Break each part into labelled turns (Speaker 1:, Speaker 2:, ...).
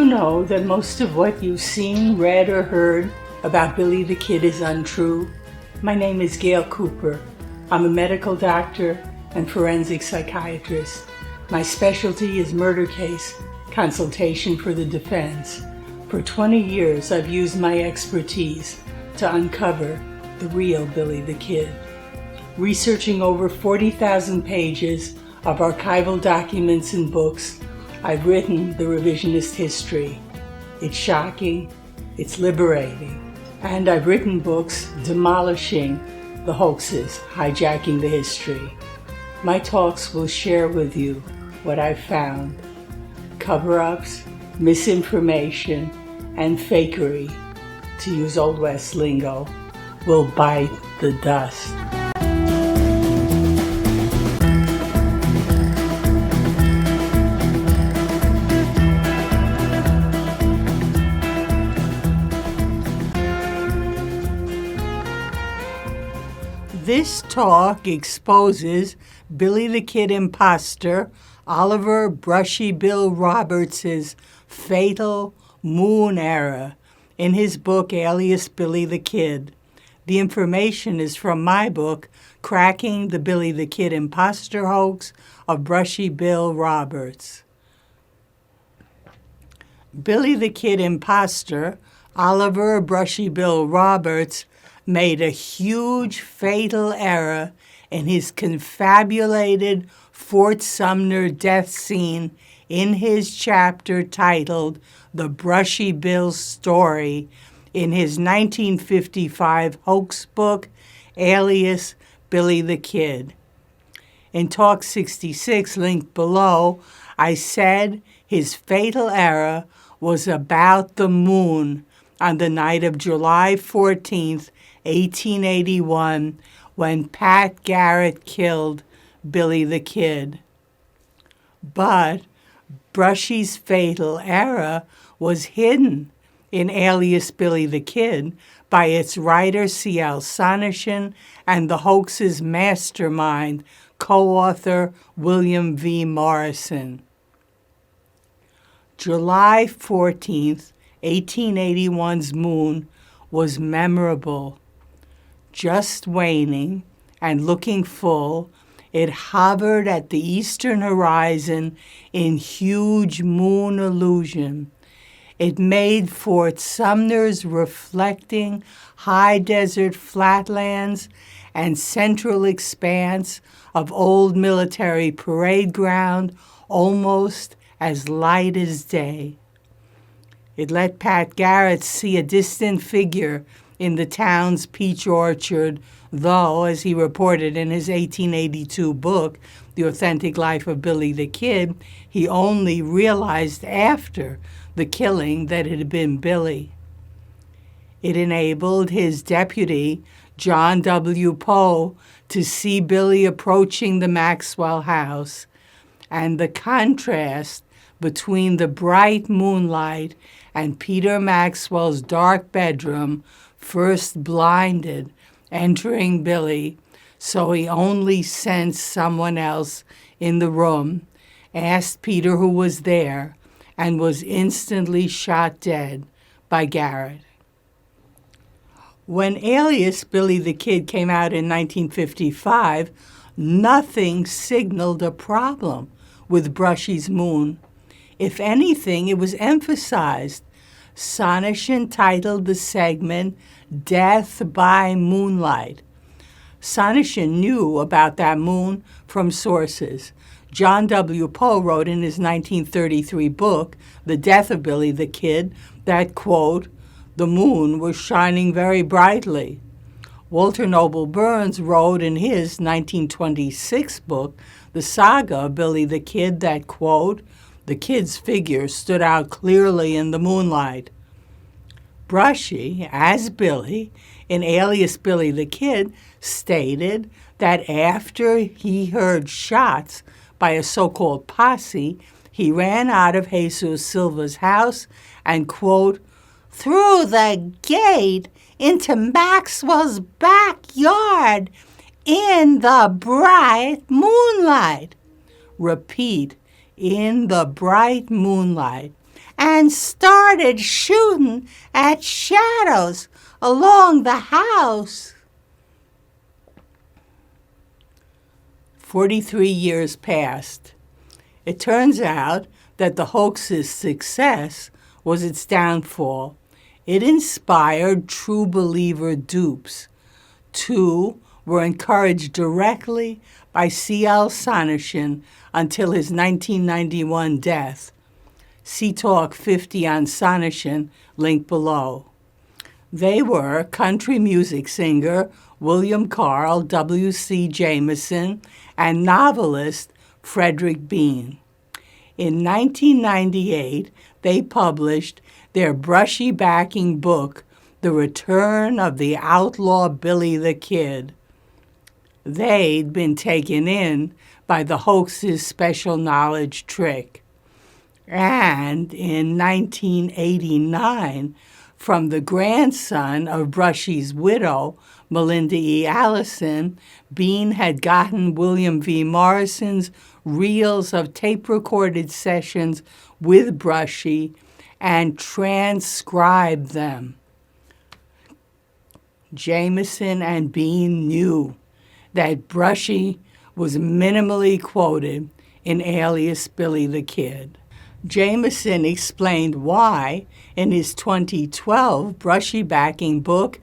Speaker 1: know that most of what you've seen, read, or heard about Billy the Kid is untrue? My name is Gail Cooper. I'm a medical doctor and forensic psychiatrist. My specialty is murder case consultation for the defense. For 20 years, I've used my expertise to uncover the real Billy the Kid. Researching over 40,000 pages of archival documents and books, I've written the revisionist history. It's shocking, it's liberating, and I've written books demolishing the hoaxes, hijacking the history. My talks will share with you what I've found. Cover-ups, misinformation, and fakery, to use Old West lingo, will bite the dust. This talk exposes Billy the Kid imposter Oliver Brushy Bill Roberts' fatal moon error in his book Alias Billy the Kid. The information is from my book, Cracking the Billy the Kid Imposter Hoax of Brushy Bill Roberts. Billy the Kid imposter Oliver Brushy Bill Roberts made a huge fatal error in his confabulated Fort Sumner death scene in his chapter titled The Brushy Bill Story in his 1955 hoax book, Alias Billy the Kid. In Talk 66, linked below, I said his fatal error was about the moon on the night of July 14th, 1881, when Pat Garrett killed Billy the Kid. But Brushy's fatal error was hidden in Alias Billy the Kid by its writer C.L. Sonneshin and the hoax's mastermind, co-author WilliamVMorrison. July 14th, 1881's moon was memorable. Just waning and looking full, it hovered at the eastern horizon in huge moon illusion. It made Fort Sumner's reflecting high desert flatlands and central expanse of old military parade ground almost as light as day. It let Pat Garrett see a distant figure in the town's peach orchard, though, as he reported in his 1882 book, The Authentic Life of Billy the Kid, he only realized after the killing that it had been Billy. It enabled his deputy, John W. Poe, to see Billy approaching the Maxwell house, and the contrast between the bright moonlight and Peter Maxwell's dark bedroom first blinded entering Billy, so he only sensed someone else in the room, asked Peter who was there, and was instantly shot dead by Garrett. When Alias Billy the Kid came out in 1955, nothing signaled a problem with Brushy's moon. If anything, it was emphasized. Sonneshin titled the segment Death by Moonlight. Sonneshin knew about that moon from sources. John W. Poe wrote in his 1933 book, The Death of Billy the Kid, that, quote, the moon was shining very brightly. Walter Noble Burns wrote in his 1926 book, The Saga of Billy the Kid, that, quote, the kid's figure stood out clearly in the moonlight. Brushy, as Billy, in Alias Billy the Kid, stated that after he heard shots by a so-called posse, he ran out of Jesus Silva's house and, quote, through the gate into Maxwell's backyard in the bright moonlight. Repeat, in the bright moonlight. and started shooting at shadows along the house. 43 years passed. It turns out that the hoax's success was its downfall. It inspired true believer dupes. 2 were encouraged directly by C.L. Sonneshin until his 1991 death. See Talk 50 on Sonneshin, link below. They were country music singer William Carl W.C. Jameson and novelist Frederick Bean. In 1998, they published their Brushy backing book, The Return of the Outlaw Billy the Kid. They'd been taken in by the hoax's special knowledge trick. And in 1989, from the grandson of Brushy's widow, Melinda E. Allison, Bean had gotten WilliamVMorrison's reels of tape-recorded sessions with Brushy and transcribed them. Jameson and Bean knew that Brushy was minimally quoted in Alias Billy the Kid. Jameson explained why in his 2012 Brushy backing book,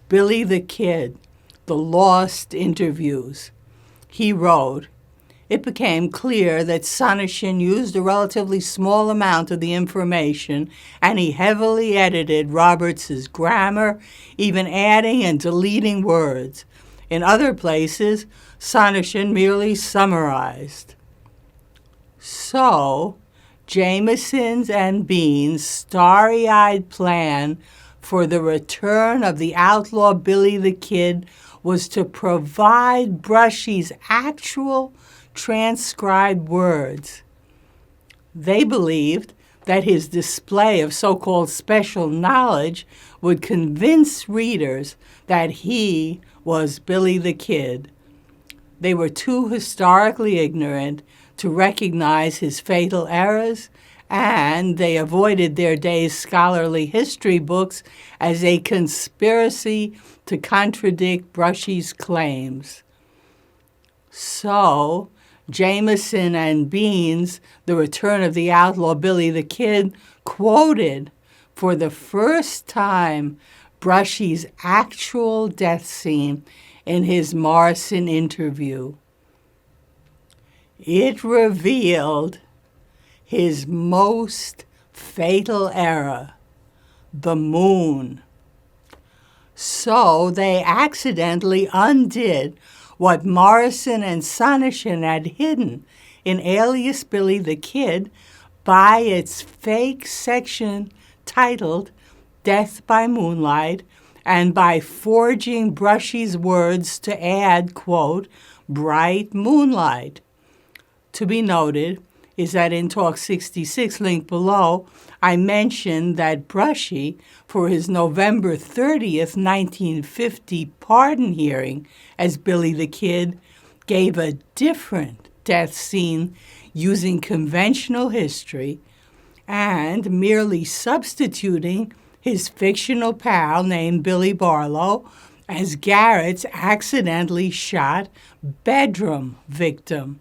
Speaker 1: Billy the Kid, The Lost Interviews. He wrote, "It became clear that Sonneshin used a relatively small amount of the information, and he heavily edited Roberts's grammar, even adding and deleting words. In other places, Sonneshin merely summarized." So, Jameson's and Bean's starry-eyed plan for the return of the outlaw Billy the Kid was to provide Brushy's actual transcribed words. They believed that his display of so-called special knowledge would convince readers that he was Billy the Kid. They were too historically ignorant to recognize his fatal errors, and they avoided their day's scholarly history books as a conspiracy to contradict Brushy's claims. So, Jameson and Bean's The Return of the Outlaw Billy the Kid quoted for the first time Brushy's actual death scene in his Morrison interview. It revealed his most fatal error, the moon. So they accidentally undid what Morrison and Sonneshin had hidden in Alias Billy the Kid by its fake section titled Death by Moonlight, and by forging Brushy's words to add, quote, bright moonlight. To be noted is that in Talk 66, link below, I mentioned that Brushy, for his November 30th, 1950 pardon hearing as Billy the Kid, gave a different death scene using conventional history and merely substituting his fictional pal named Billy Barlow as Garrett's accidentally shot bedroom victim.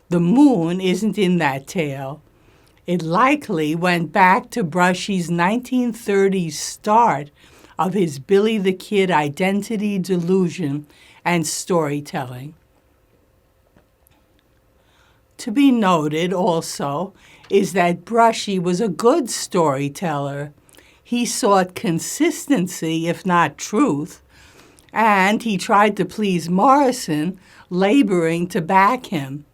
Speaker 1: The moon isn't in that tale. It likely went back to Brushy's 1930s start of his Billy the Kid identity delusion and storytelling. To be noted also is that Brushy was a good storyteller. He sought consistency, if not truth, and he tried to please Morrison, laboring to back him.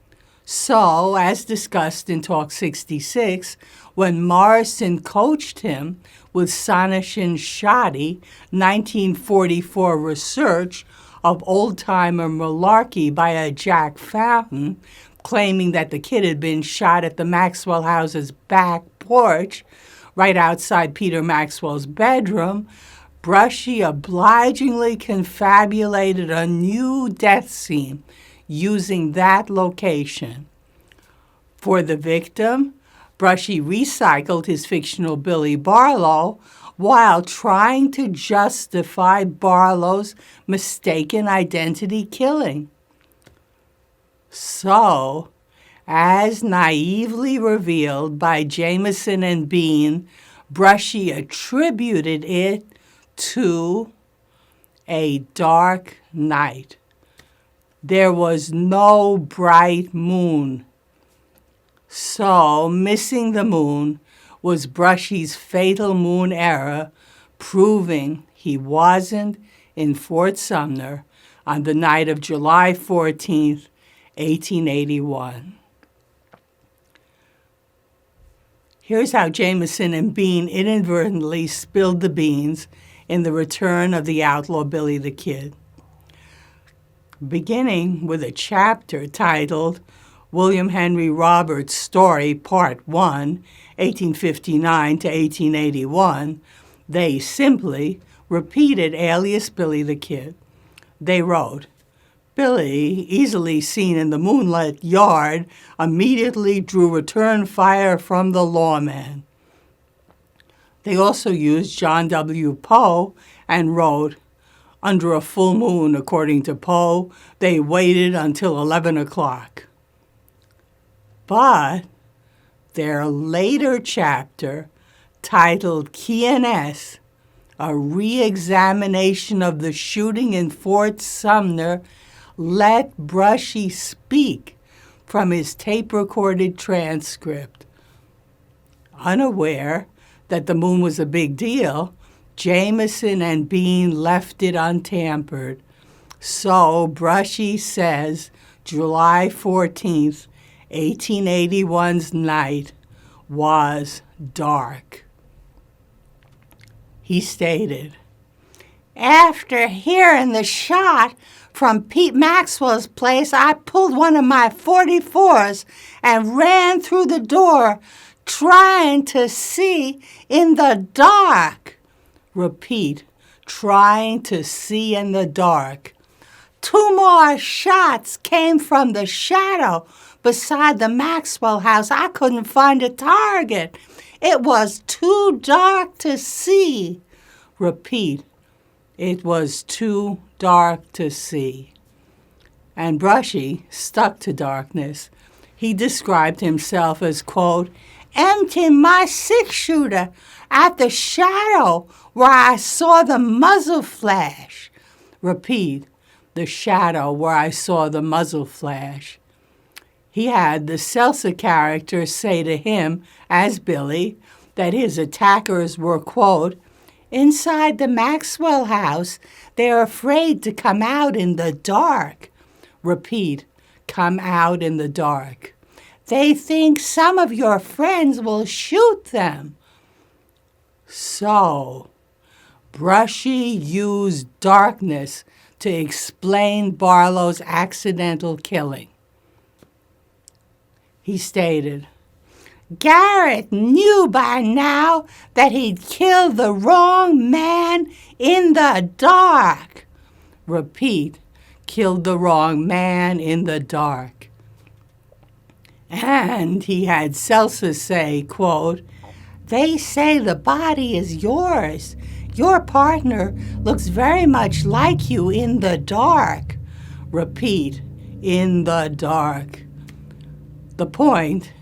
Speaker 1: So, as discussed in Talk 66, when Morrison coached him with Sonneshin's shoddy 1944 research of old-timer malarkey by a Jack Fountain, claiming that the kid had been shot at the Maxwell house's back porch, right outside Peter Maxwell's bedroom, Brushy obligingly confabulated a new death scene using that location. For the victim, Brushy recycled his fictional Billy Barlow while trying to justify Barlow's mistaken identity killing. So, as naively revealed by Jameson and Bean, Brushy attributed it to a dark night. There was no bright moon. So, missing the moon was Brushy's fatal moon error, proving he wasn't in Fort Sumner on the night of July 14th, 1881. Here's how Jameson and Bean inadvertently spilled the beans in The Return of the Outlaw Billy the Kid. Beginning with a chapter titled William Henry Roberts' Story, Part 1, 1859 to 1881, they simply repeated alias Billy the Kid. They wrote, Billy, easily seen in the moonlit yard, immediately drew return fire from the lawman. They also used John W. Poe and wrote, under a full moon, according to Poe, they waited until 11 o'clock. But their later chapter, titled Key and S, a re-examination of the shooting in Fort Sumner, let Brushy speak from his tape-recorded transcript. Unaware that the moon was a big deal, Jameson and Bean left it untampered. So Brushy says July 14th, 1881's night was dark. He stated, after hearing the shot from Pete Maxwell's place, I pulled one of my 44s and ran through the door trying to see in the dark. Repeat, trying to see in the dark. 2 more shots came from the shadow beside the Maxwell house. I couldn't find a target. It was too dark to see. Repeat, it was too dark to see. And Brushy stuck to darkness. He described himself as, quote, emptying my 6-shooter at the shadow where I saw the muzzle flash. Repeat, the shadow where I saw the muzzle flash. He had the Seltzer character say to him, as Billy, that his attackers were, quote, inside the Maxwell house. They're afraid to come out in the dark. Repeat, come out in the dark. They think some of your friends will shoot them. So, Brushy used darkness to explain Barlow's accidental killing. He stated, Garrett knew by now that he'd killed the wrong man in the dark. Repeat, killed the wrong man in the dark. And he had Seltzer say, quote, they say the body is yours. Your partner looks very much like you in the dark. Repeat, in the dark. The point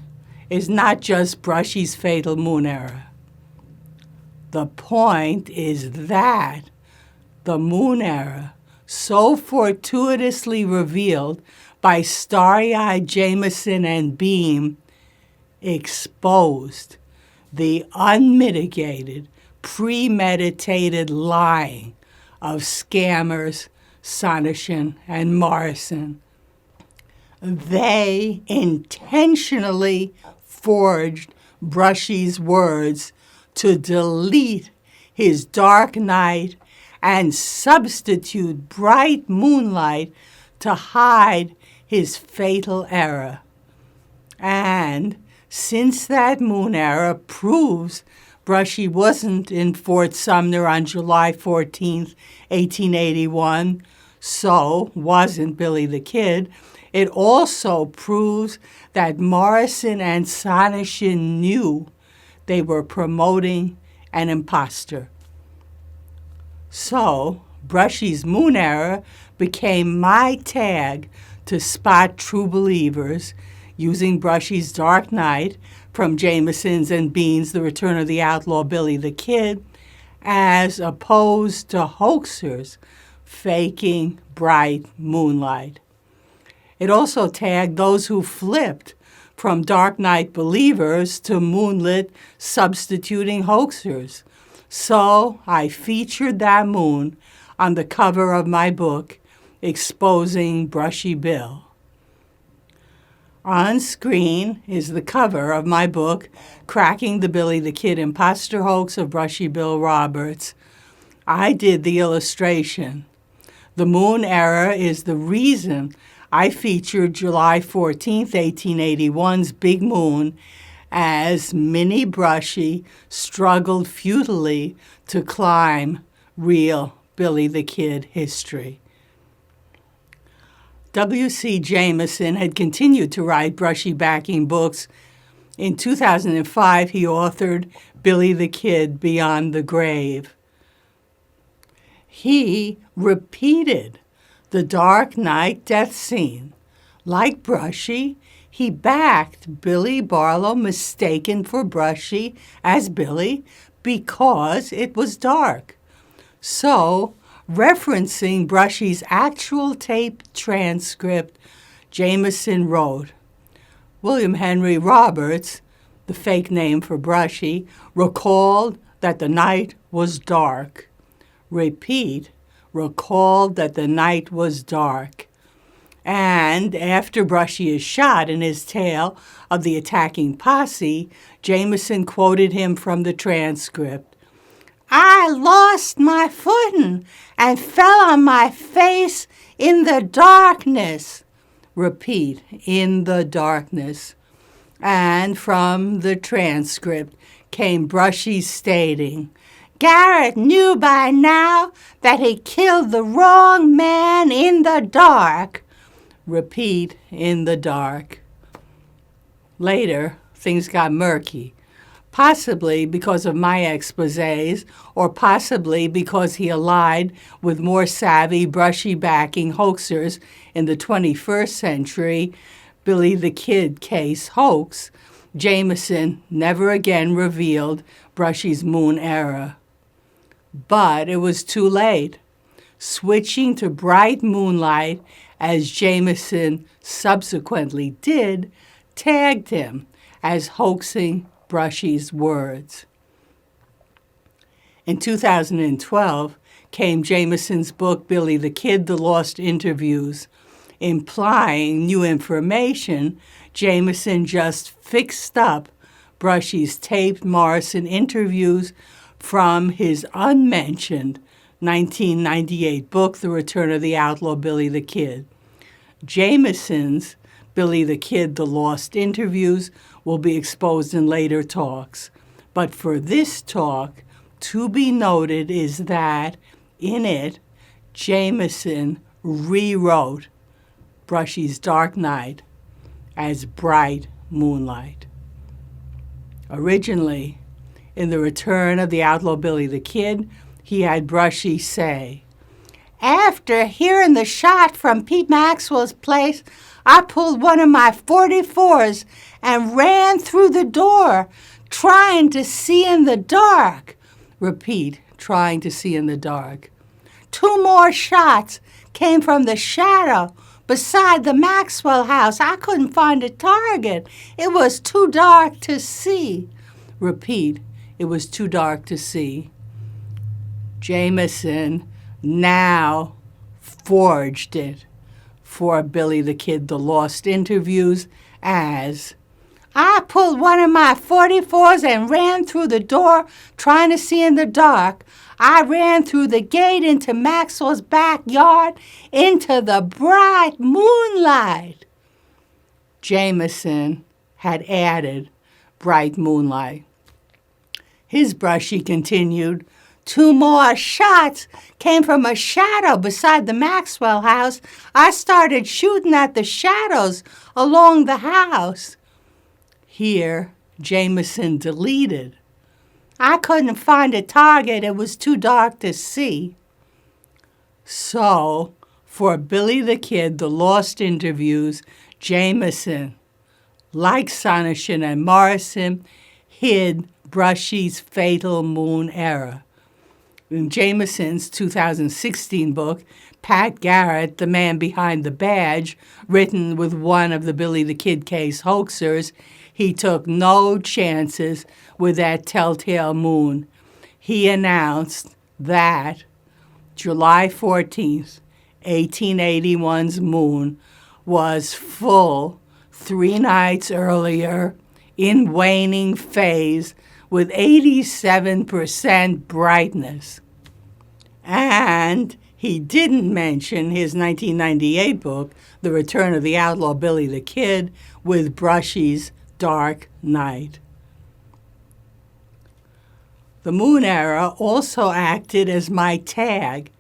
Speaker 1: is not just Brushy's fatal moon error. The point is that the moon error, so fortuitously revealed by starry-eyed Jameson and Beam, exposed the unmitigated, premeditated lying of scammers Sondershon and Morrison. They intentionally forged Brushy's words to delete his dark night and substitute bright moonlight to hide his fatal error. And since that moon error proves Brushy wasn't in Fort Sumner on July 14th, 1881, so wasn't Billy the Kid, It also proves that Morrison and Sonneshin knew they were promoting an imposter. So, Brushy's moon error became my tag to spot true believers using Brushy's Dark Night from Jameson's and Bean's The Return of the Outlaw Billy the Kid, as opposed to hoaxers faking bright moonlight. It also tagged those who flipped from Dark Night believers to moonlit substituting hoaxers. So I featured that moon on the cover of my book, Exposing Brushy Bill. On screen is the cover of my book, Cracking the Billy the Kid Imposter Hoax of Brushy Bill Roberts. I did the illustration. The moon error is the reason I featured July 14, 1881's big moon as Minnie Brushy struggled futilely to climb real Billy the Kid history. W.C. Jameson had continued to write Brushy backing books. In 2005, he authored Billy the Kid Beyond the Grave. He repeated the Dark Night death scene. Like Brushy, he backed Billy Barlow, mistaken for Brushy, as Billy because it was dark. So, referencing Brushy's actual tape transcript, Jameson wrote, William Henry Roberts, the fake name for Brushy, recalled that the night was dark. Repeat, recalled that the night was dark. And after Brushy is shot in his tale of the attacking posse, Jameson quoted him from the transcript. I lost my footing and fell on my face in the darkness. Repeat, in the darkness. And from the transcript came Brushy stating, Garrett knew by now that he killed the wrong man in the dark. Repeat, in the dark. Later, things got murky. Possibly because of my exposés, or possibly because he allied with more savvy, Brushy-backing hoaxers in the 21st century Billy the Kid case hoax, Jameson never again revealed Brushy's moon error. But it was too late. Switching to bright moonlight, as Jameson subsequently did, tagged him as hoaxing Brushy's words. In 2012 came Jameson's book, Billy the Kid, The Lost Interviews. Implying new information, Jameson just fixed up Brushy's taped Morrison interviews from his unmentioned 1998 book, The Return of the Outlaw Billy the Kid. Jameson's Billy the Kid, The Lost Interviews will be exposed in later talks. But for this talk, to be noted is that in it, Jameson rewrote Brushy's Dark Night as bright moonlight. Originally, in The Return of the Outlaw Billy the Kid, he had Brushy say, After hearing the shot from Pete Maxwell's place, I pulled one of my 44s and ran through the door, trying to see in the dark. Repeat, trying to see in the dark. 2 more shots came from the shadow beside the Maxwell house. I couldn't find a target. It was too dark to see. Repeat, it was too dark to see. Jameson now forged it for Billy the Kid, The Lost Interviews as, I pulled one of my 44s and ran through the door trying to see in the dark. I ran through the gate into Maxwell's backyard into the bright moonlight. Jameson had added bright moonlight. His Brushy continued 2 more shots came from a shadow beside the Maxwell house. I started shooting at the shadows along the house. Here, Jameson deleted. I couldn't find a target. It was too dark to see. So, for Billy the Kid, the Lost Interviews, Jameson, like Sonneshan and Morrison, hid Brushy's fatal moon error. In Jameson's 2016 book, Pat Garrett, The Man Behind the Badge, written with one of the Billy the Kid case hoaxers, he took no chances with that telltale moon. He announced that July 14th, 1881's moon was full 3 nights earlier in waning phase with 87% brightness. And he didn't mention his 1998 book, The Return of the Outlaw Billy the Kid, with Brushy's Dark Night. The moon era also acted as my tag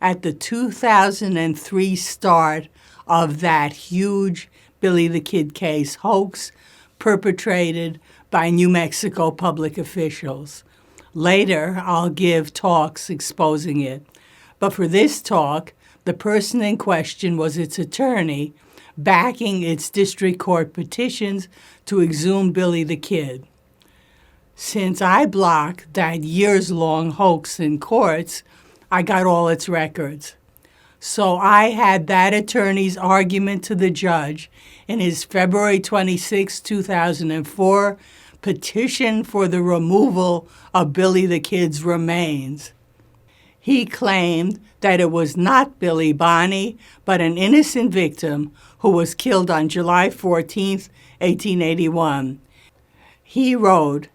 Speaker 1: at the 2003 start of that huge Billy the Kid case hoax perpetrated by New Mexico public officials. Later, I'll give talks exposing it. But for this talk, the person in question was its attorney, backing its district court petitions to exhume Billy the Kid. Since I blocked that years-long hoax in courts, I got all its records. So I had that attorney's argument to the judge in his February 26, 2004 petition for the removal of Billy the Kid's remains. He claimed that it was not Billy Bonney, but an innocent victim who was killed on July 14, 1881. He wrote,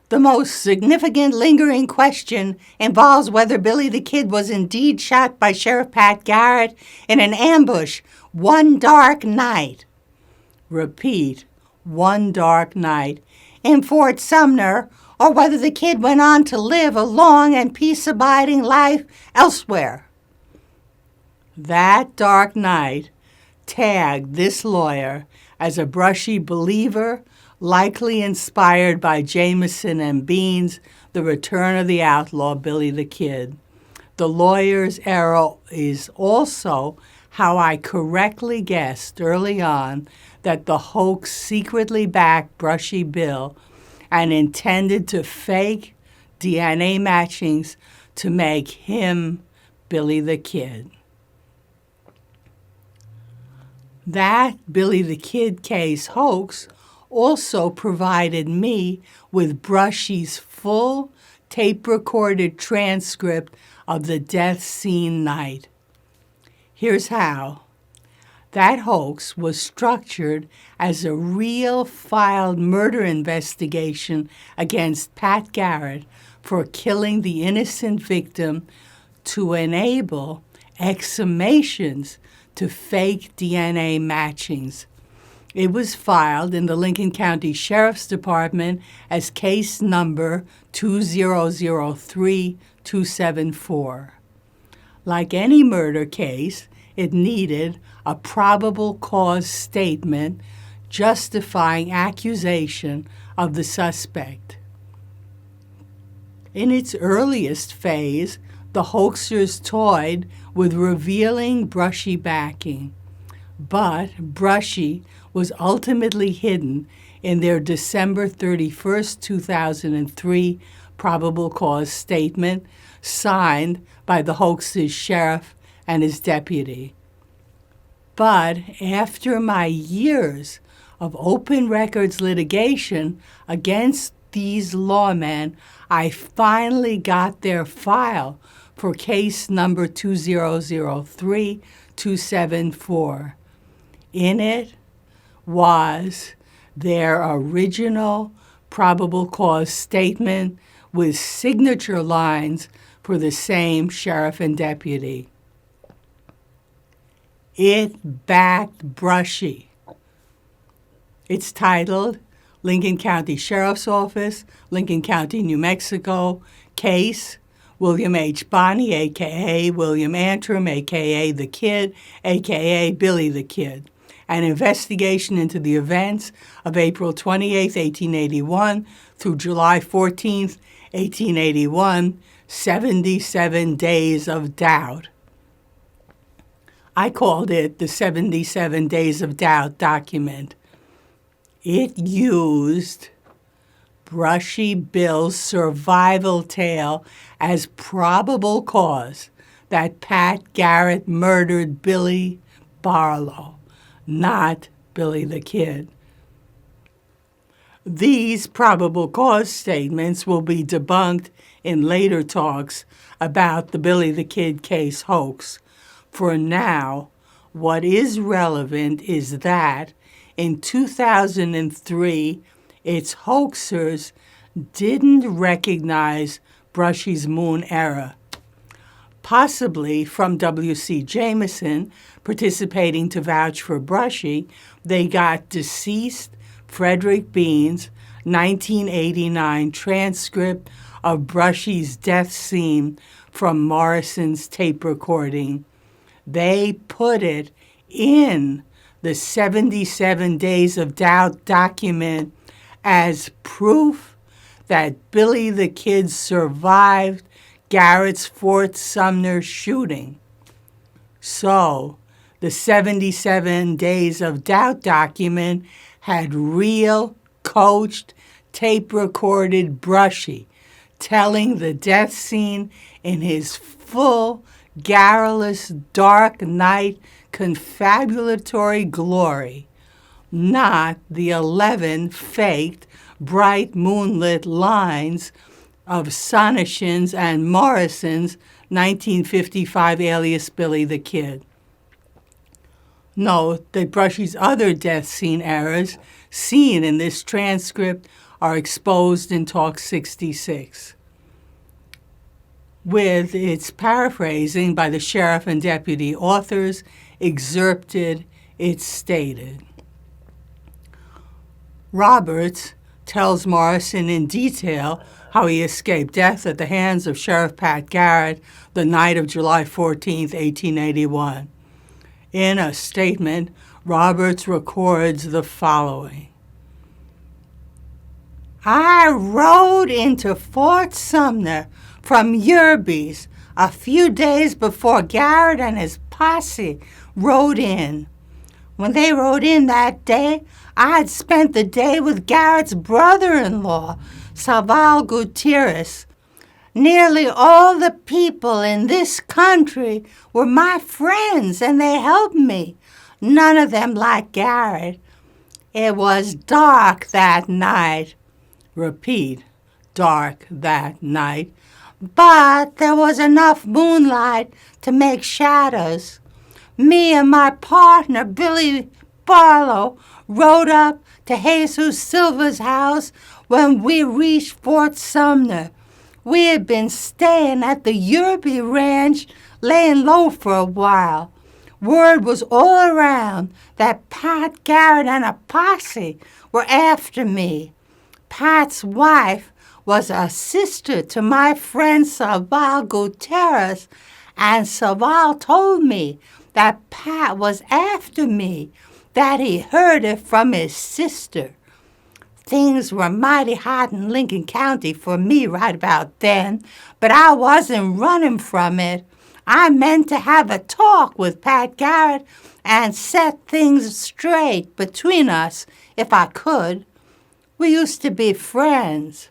Speaker 1: "The most significant lingering question involves whether Billy the Kid was indeed shot by Sheriff Pat Garrett in an ambush one dark night." Repeat, one dark night in Fort Sumner, or whether the kid went on to live a long and peace-abiding life elsewhere. That dark night tagged this lawyer as a Brushy believer, likely inspired by Jameson and Bean's The Return of the Outlaw Billy the Kid. The lawyer's error is also how I correctly guessed early on that the hoax secretly backed Brushy Bill and intended to fake DNA matchings to make him Billy the Kid. That Billy the Kid case hoax also provided me with Brushy's full tape-recorded transcript of the death scene night. Here's how. That hoax was structured as a real filed murder investigation against Pat Garrett for killing the innocent victim to enable exhumations to fake DNA matchings. It was filed in the Lincoln County Sheriff's Department as case number 2003274. Like any murder case, it needed a probable cause statement justifying accusation of the suspect. In its earliest phase, the hoaxers toyed with revealing Brushy backing, but Brushy was ultimately hidden in their December 31st, 2003 probable cause statement signed by the hoax's sheriff and his deputy. But after my years of open records litigation against these lawmen, I finally got their file for case number 2003274. In it was their original probable cause statement with signature lines for the same sheriff and deputy. It backed Brushy. It's titled Lincoln County Sheriff's Office, Lincoln County, New Mexico, case William H. Bonney, a.k.a. William Antrim, a.k.a. The Kid, a.k.a. Billy the Kid. An investigation into the events of April 28, 1881 through July 14, 1881, 77 Days of Doubt. I called it the 77 Days of Doubt document. It used Brushy Bill's survival tale as probable cause that Pat Garrett murdered Billy Barlow, not Billy the Kid. These probable cause statements will be debunked in later talks about the Billy the Kid case hoax. For now, what is relevant is that in 2003, its hoaxers didn't recognize Brushy's moon error. Possibly from W.C. Jameson participating to vouch for Brushy, they got deceased Frederick Bean's 1989 transcript of Brushy's death scene from Morrison's tape recording. They put it in the 77 Days of Doubt document as proof that Billy the Kid survived Garrett's Fort Sumner shooting. So, the 77 Days of Doubt document had real, coached, tape-recorded Brushy telling the death scene in his full, garrulous, dark night confabulatory glory, not the 11 faked, bright moonlit lines of Sonishin's and Morrison's 1955 alias Billy the Kid. Note that Brushy's other death scene errors seen in this transcript are exposed in Talk 66. With its paraphrasing by the sheriff and deputy authors excerpted, it's stated. Roberts tells Morrison in detail how he escaped death at the hands of Sheriff Pat Garrett the night of July 14, 1881. In a statement, Roberts records the following. I rode into Fort Sumner from Yerby's a few days before Garrett and his posse rode in. When they rode in that day, I had spent the day with Garrett's brother-in-law, Salval Gutierrez. Nearly all the people in this country were my friends, and they helped me. None of them like Garrett. It was dark that night. Repeat, dark that night. But there was enough moonlight to make shadows. Me and my partner, Billy Barlow, rode up to Jesus Silva's house when we reached Fort Sumner. We had been staying at the Yerby Ranch, laying low for a while. Word was all around that Pat Garrett and a posse were after me. Pat's wife was a sister to my friend Salval Gutierrez, and Salval told me that Pat was after me, that he heard it from his sister. Things were mighty hot in Lincoln County for me right about then, but I wasn't running from it. I meant to have a talk with Pat Garrett and set things straight between us if I could. We used to be friends.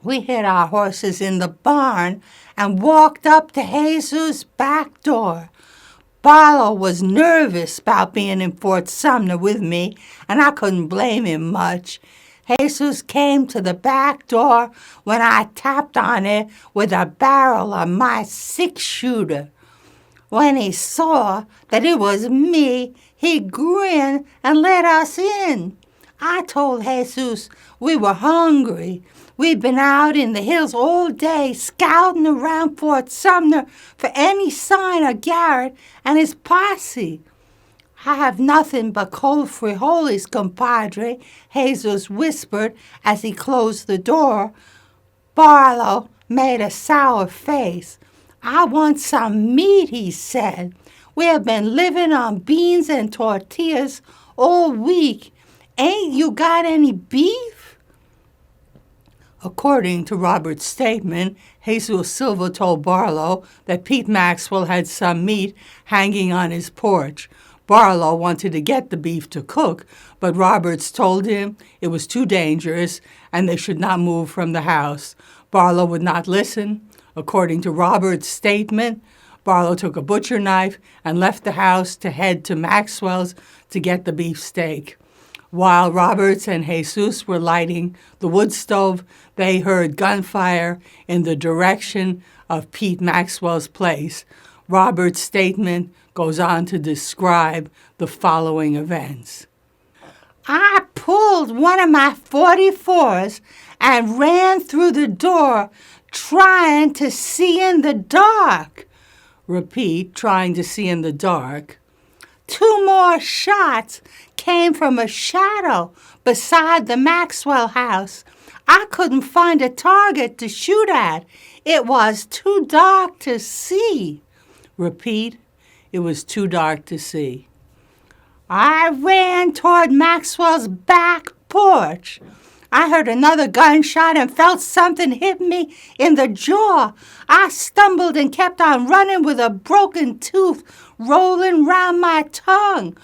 Speaker 1: We hid our horses in the barn and walked up to Jesus' back door. Barlow was nervous about being in Fort Sumner with me, and I couldn't blame him much. Jesus came to the back door when I tapped on it with a barrel of my six-shooter. When he saw that it was me, he grinned and let us in. I told Jesus we were hungry. We'd been out in the hills all day scouting around Fort Sumner for any sign of Garrett and his posse. I have nothing but cold frijoles, compadre, Jesus whispered as he closed the door. Barlow made a sour face. "I want some meat," he said. "We have been living on beans and tortillas all week. Ain't you got any beef?" According to Robert's statement, Jesus Silva told Barlow that Pete Maxwell had some meat hanging on his porch. Barlow wanted to get the beef to cook, but Roberts told him it was too dangerous and they should not move from the house. Barlow would not listen. According to Roberts' statement, Barlow took a butcher knife and left the house to head to Maxwell's to get the beefsteak. While Roberts and Jesus were lighting the wood stove, they heard gunfire in the direction of Pete Maxwell's place. Roberts' statement goes on to describe the following events. "I pulled one of my 44s and ran through the door trying to see in the dark." Repeat, trying to see in the dark. "Two more shots came from a shadow beside the Maxwell house. I couldn't find a target to shoot at. It was too dark to see." Repeat, it was too dark to see. "I ran toward Maxwell's back porch. I heard another gunshot and felt something hit me in the jaw. I stumbled and kept on running with a broken tooth rolling round my tongue.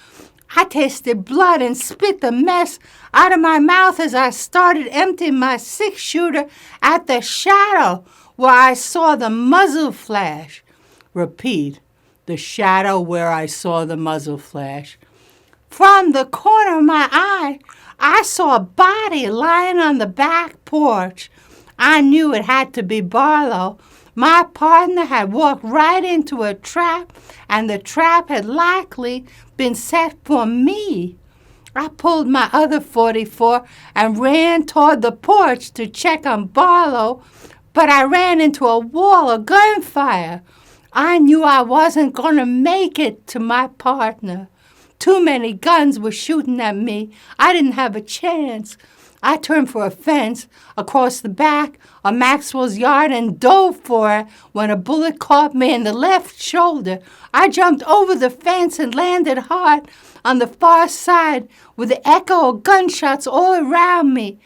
Speaker 1: I tasted blood and spit the mess out of my mouth as I started emptying my six-shooter at the shadow where I saw the muzzle flash." Repeat, the shadow where I saw the muzzle flash. "From the corner of my eye, I saw a body lying on the back porch. I knew it had to be Barlow. My partner had walked right into a trap, and the trap had likely been set for me. I pulled my other 44 and ran toward the porch to check on Barlow, but I ran into a wall of gunfire. I knew I wasn't going to make it to my partner. Too many guns were shooting at me. I didn't have a chance. I turned for a fence across the back of Maxwell's yard and dove for it when a bullet caught me in the left shoulder. I jumped over the fence and landed hard on the far side with the echo of gunshots all around me.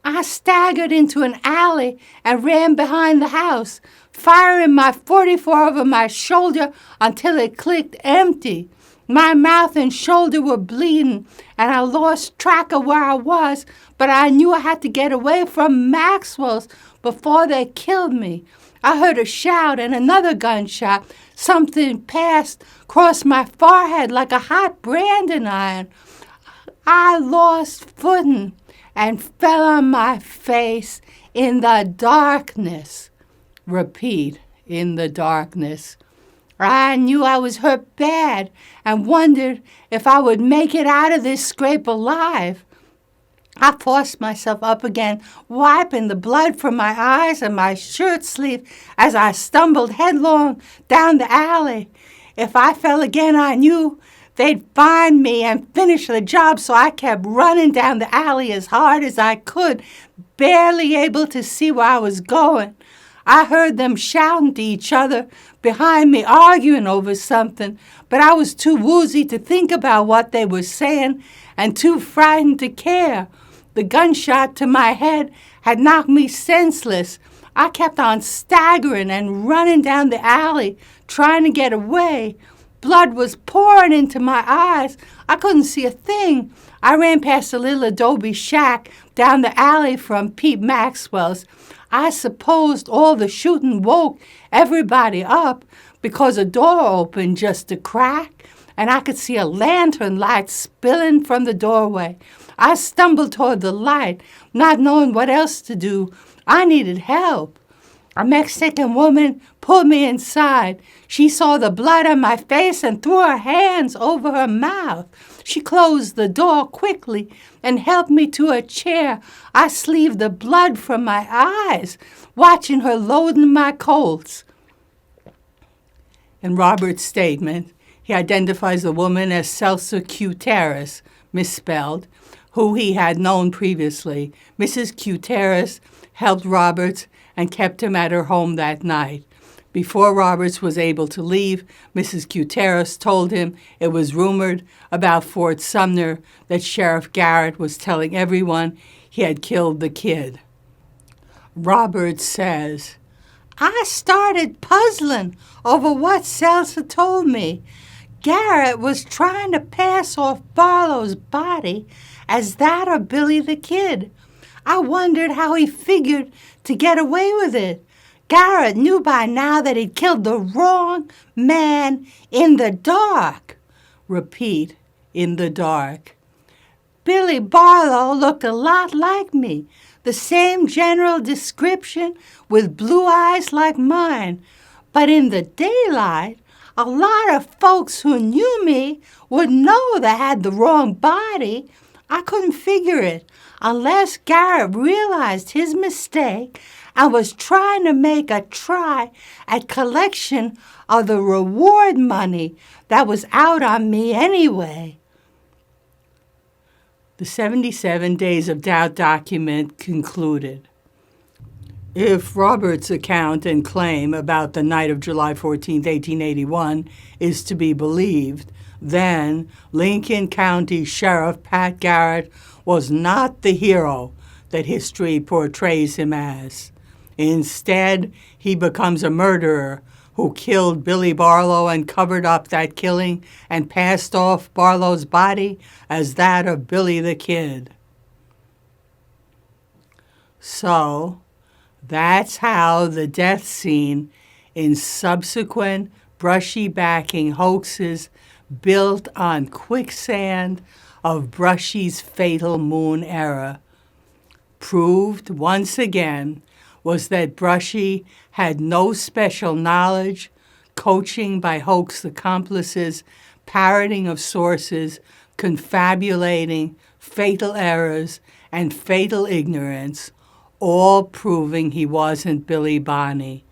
Speaker 1: I staggered into an alley and ran behind the house, firing my 44 over my shoulder until it clicked empty. My mouth and shoulder were bleeding, and I lost track of where I was, but I knew I had to get away from Maxwell's before they killed me. I heard a shout and another gunshot. Something passed across my forehead like a hot branding iron. I lost footing and fell on my face in the darkness." Repeat, in the darkness. "I knew I was hurt bad and wondered if I would make it out of this scrape alive. I forced myself up again, wiping the blood from my eyes and my shirt sleeve as I stumbled headlong down the alley. If I fell again, I knew they'd find me and finish the job, so I kept running down the alley as hard as I could, barely able to see where I was going. I heard them shouting to each other behind me, arguing over something, but I was too woozy to think about what they were saying and too frightened to care. The gunshot to my head had knocked me senseless. I kept on staggering and running down the alley, trying to get away. Blood was pouring into my eyes. I couldn't see a thing. I ran past a little adobe shack down the alley from Pete Maxwell's. I supposed all the shooting woke everybody up because a door opened just a crack, and I could see a lantern light spilling from the doorway. I stumbled toward the light, not knowing what else to do. I needed help. A Mexican woman pulled me inside. She saw the blood on my face and threw her hands over her mouth. She closed the door quickly and helped me to a chair. I sleeved the blood from my eyes, watching her loading my Colts. In Robert's statement, he identifies the woman as Celsa Gutierrez, misspelled, who he had known previously. Mrs. Gutierrez helped Roberts and kept him at her home that night. Before Roberts was able to leave, Mrs. Gutierrez told him it was rumored about Fort Sumner that Sheriff Garrett was telling everyone he had killed the kid. Roberts says, "I started puzzling over what Seltzer told me. Garrett was trying to pass off Barlow's body as that of Billy the Kid. I wondered how he figured to get away with it. Garrett knew by now that he'd killed the wrong man in the dark." Repeat, in the dark. "Billy Barlow looked a lot like me, the same general description with blue eyes like mine. But in the daylight, a lot of folks who knew me would know they had the wrong body. I couldn't figure it unless Garrett realized his mistake and was trying to make a try at collection of the reward money that was out on me anyway." The 77 Days of Doubt document concluded. If Roberts' account and claim about the night of July 14, 1881 is to be believed, then Lincoln County Sheriff Pat Garrett was not the hero that history portrays him as. Instead, he becomes a murderer who killed Billy Barlow and covered up that killing and passed off Barlow's body as that of Billy the Kid. So, that's how the death scene in subsequent Brushy backing hoaxes built on quicksand of Brushy's fatal Moon era proved once again was that Brushy had no special knowledge, coaching by hoax accomplices, parroting of sources, confabulating, fatal errors, and fatal ignorance, all proving he wasn't Billy Bonney.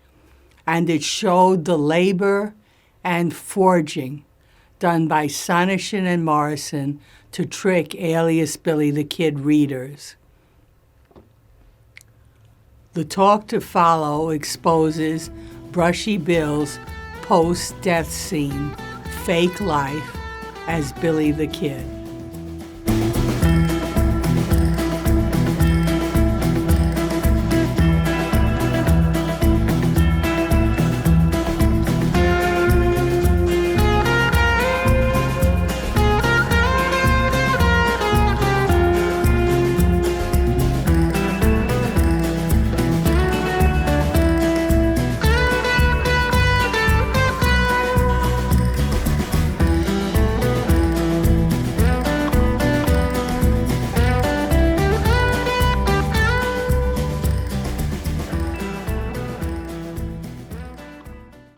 Speaker 1: And it showed the labor and forging done by Sonneshan and Morrison to trick alias Billy the Kid readers. The talk to follow exposes Brushy Bill's post-death scene, fake life as Billy the Kid.